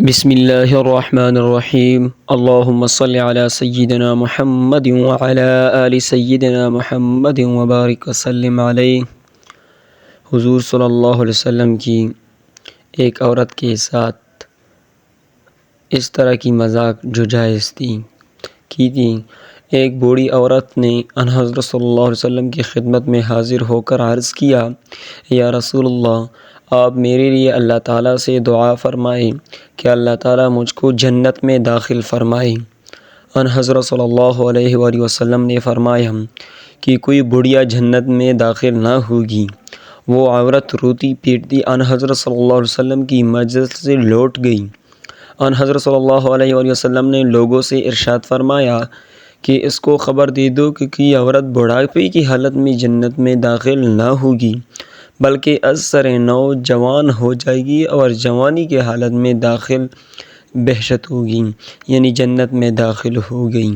بسم اللہ الرحمن الرحیم اللہم صلی علی سیدنا محمد وعلی آل سیدنا محمد وبارک وسلم علیہ۔ حضور صلی اللہ علیہ وسلم کی ایک عورت کے ساتھ اس طرح کی مذاق جو جائز تھی کی تھی۔ ایک بوڑھی عورت نے ان حضرت صلی اللہ علیہ وسلم کی خدمت میں حاضر ہو کر عرض کیا، یا رسول اللہ، آپ میرے لیے اللہ تعالیٰ سے دعا فرمائیں کہ اللہ تعالیٰ مجھ کو جنت میں داخل فرمائے۔ ان حضرت صلی اللہ علیہ وآلہ وسلم نے فرمایا کہ کوئی بڑھیا جنت میں داخل نہ ہوگی۔ وہ عورت روتی پیٹتی ان حضرت صلی اللہ علیہ وسلم کی مجلس سے لوٹ گئی۔ ان حضرت صلی اللہ علیہ وآلہ وسلم نے لوگوں سے ارشاد فرمایا کہ اس کو خبر دے دو کہ یہ عورت بڑھاپے کی حالت میں جنت میں داخل نہ ہوگی بلکہ از سر نو جوان ہو جائے گی اور جوانی کے حالت میں داخل بہشت ہوگی، یعنی جنت میں داخل ہو گئی۔